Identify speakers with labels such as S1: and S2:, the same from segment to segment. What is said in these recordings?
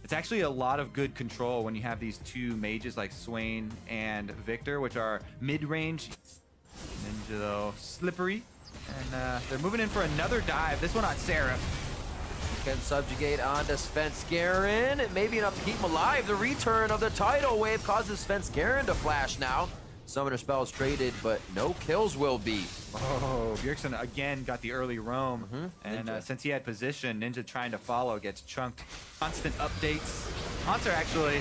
S1: It's actually a lot of good control when you have these two mages like Swain and Victor, which are mid-range. Ninja though, slippery. And they're moving in for another dive. This one on Seraph.
S2: Can subjugate onto Svenskeren. Maybe enough to keep him alive. The return of the tidal wave causes Svenskeren to flash now. Summoner spells traded, but no kills will be.
S1: Oh, Bjergsen again got the early roam. And since he had position, Ninja trying to follow gets chunked. Constant updates. Haunter actually.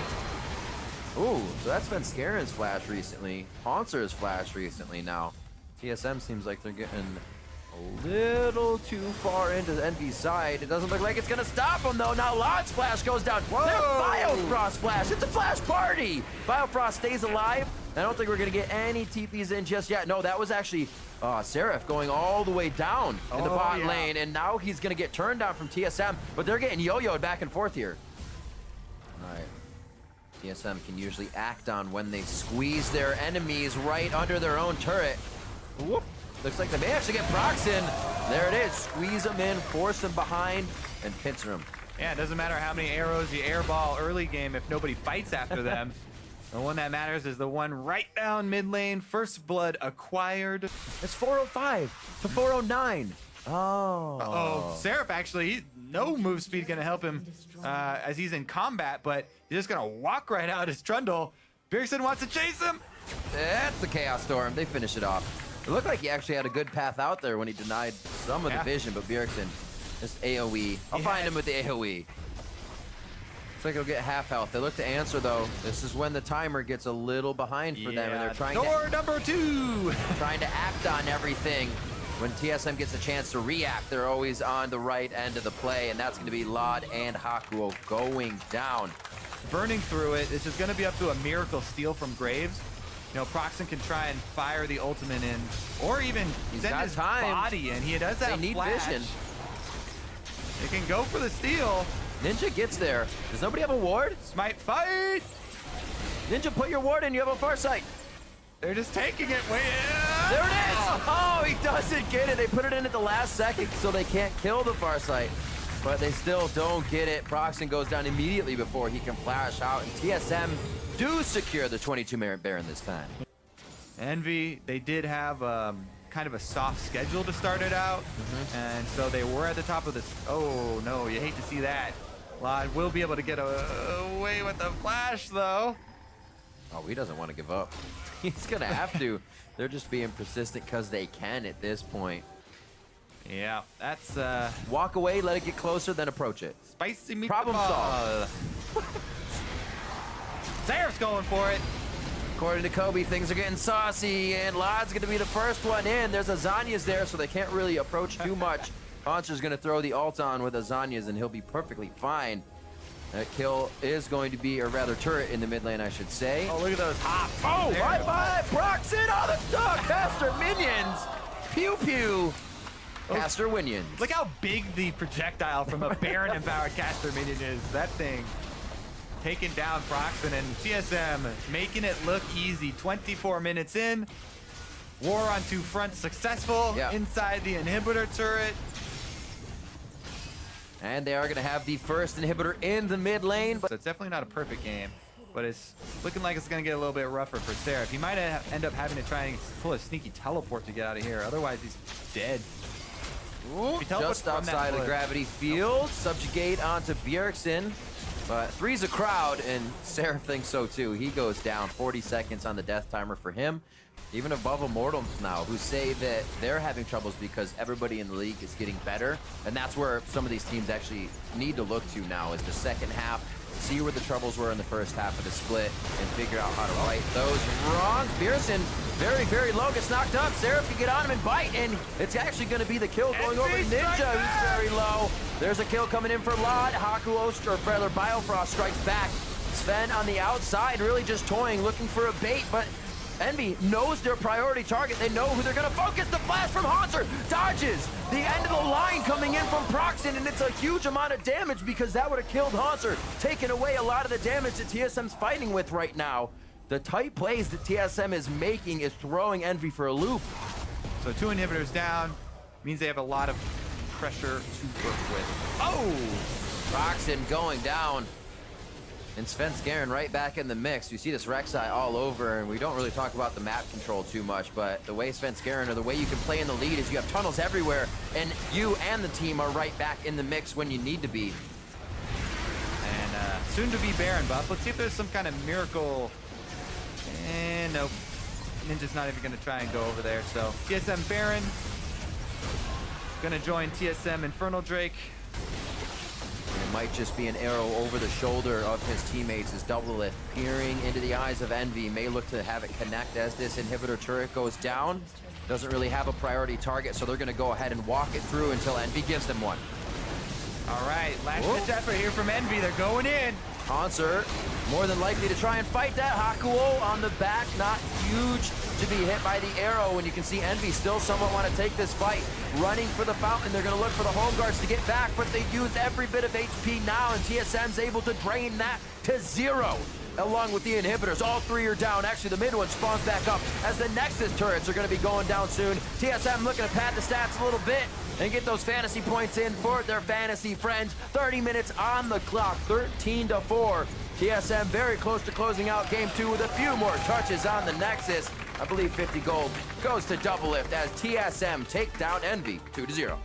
S2: Ooh, so that's Svenskeren's flash recently. Haunter's flash recently now. TSM seems like they're getting a little too far into Envy's side. It doesn't look like it's gonna stop them though. Now Lod's flash goes down. Their Biofrost flash. It's a flash party. Biofrost stays alive. I don't think we're gonna get any TPs in just yet. No, that was actually Seraph going all the way down in the bot lane, and now he's gonna get turned down from TSM, but they're getting yo-yoed back and forth here. All right. TSM can usually act on when they squeeze their enemies right under their own turret. Whoop. Looks like they may actually get Proxin. There it is. Squeeze them in, force them behind, and pincer them.
S1: Yeah, it doesn't matter how many arrows you airball early game if nobody fights after them. The one that matters is the one right down mid lane. First blood acquired.
S2: It's 405 to 409.
S1: Oh, Seraph actually, no move speed gonna help him as he's in combat, but he's just gonna walk right out as Trundle. Bjergsen wants to chase him.
S2: That's the Chaos Storm. They finish it off. It looked like he actually had a good path out there when he denied some of the vision, but Bjergsen just AoE. I'll find him with the AoE. Looks like he'll get half health. They look to answer though. This is when the timer gets a little behind for them, and they're trying
S1: number 2.
S2: trying to act on everything. When TSM gets a chance to react, they're always on the right end of the play, and that's going to be Lod and Hakuo going down.
S1: Burning through it. This is going to be up to a miracle steal from Graves. You know, Proxin can try and fire the ultimate in, or even send his body in. He does have vision. They can go for the steal.
S2: Ninja gets there. Does nobody have a ward?
S1: Smite fight!
S2: Ninja, put your ward in. You have a Farsight.
S1: They're just taking it way in.
S2: There it is! Oh, he doesn't get it. They put it in at the last second so they can't kill the Farsight. But they still don't get it. Proxin goes down immediately before he can flash out. And TSM do secure the 22-merit Baron this time.
S1: Envy, they did have kind of a soft schedule to start it out. And so they were at the top of this. Oh, no, you hate to see that. Lod will be able to get away with the flash, though.
S2: Oh, he doesn't want to give up. He's going to have to. They're just being persistent because they can at this point.
S1: Yeah, that's...
S2: Walk away, let it get closer, then approach it.
S1: Spicy meatball.
S2: Problem solved.
S1: Seraph's going for it.
S2: According to Kobe, things are getting saucy, and Lod's going to be the first one in. There's Azanias there, so they can't really approach too much. Haunter's going to throw the ult on with Azanias, and he'll be perfectly fine. That kill is going to be, or rather turret in the mid lane, I should say.
S1: Oh, look at those hops.
S2: Oh, bye-bye, Proxin! Oh, the dog caster minions! Pew-pew! Caster minions.
S1: Look how big the projectile from a Baron-empowered caster minion is. That thing taking down Proxin, and TSM making it look easy. 24 minutes in. War on two fronts successful inside the inhibitor turret.
S2: And they are going to have the first inhibitor in the mid lane.
S1: So it's definitely not a perfect game, but it's looking like it's going to get a little bit rougher for Seraph. He might end up having to try and pull a sneaky teleport to get out of here. Otherwise, he's dead.
S2: Ooh, just outside of the gravity field. Subjugate onto Bjergsen. But three's a crowd, and Seraph thinks so too. He goes down. 40 seconds on the death timer for him. Even above Immortals now, who say that they're having troubles because everybody in the league is getting better. And that's where some of these teams actually need to look to now, is the second half. See where the troubles were in the first half of the split and figure out how to right those wrongs. Bjergsen, very, very low, gets knocked up. Seraph can get on him and bite, and it's actually going to be the kill going over Ninja, who's very low. There's a kill coming in for Lod. Hakuo, or rather Biofrost, strikes back. Sven on the outside, really just toying, looking for a bait, but Envy knows their priority target. They know who they're going to focus. The flash from Haunter dodges the end of the line coming in from Proxin, and it's a huge amount of damage because that would have killed Haunter, taking away a lot of the damage that TSM's fighting with right now. The tight plays that TSM is making is throwing Envy for a loop.
S1: So 2 inhibitors down means they have a lot of pressure to work with.
S2: Oh! Proxin going down. And Svenskeren right back in the mix. You see this Rek'Sai all over, and we don't really talk about the map control too much, but the way Svenskeren, or the way you can play in the lead, is you have tunnels everywhere, and you and the team are right back in the mix when you need to be.
S1: And soon to be Baron buff. Let's see if there's some kind of miracle. And nope. Ninja's not even going to try and go over there. So TSM Baron going to join TSM Infernal Drake.
S2: It might just be an arrow over the shoulder of his teammates as Doublelift peering into the eyes of Envy. May look to have it connect as this inhibitor turret goes down. Doesn't really have a priority target, so they're going to go ahead and walk it through until Envy gives them one.
S1: All right, last ditch effort here from Envy. They're going in.
S2: Concert, more than likely to try and fight that. Hakuo on the back, not huge to be hit by the arrow, and you can see Envy still somewhat want to take this fight. Running for the fountain, they're going to look for the home guards to get back, but they use every bit of HP now, and TSM's able to drain that to 0. Along with the inhibitors, all 3 are down. Actually, the mid one spawns back up as the Nexus turrets are going to be going down soon. TSM looking to pad the stats a little bit and get those fantasy points in for their fantasy friends. 30 minutes on the clock, 13-4. TSM very close to closing out game 2 with a few more touches on the Nexus. I believe 50 gold goes to Doublelift as TSM take down Envy 2-0.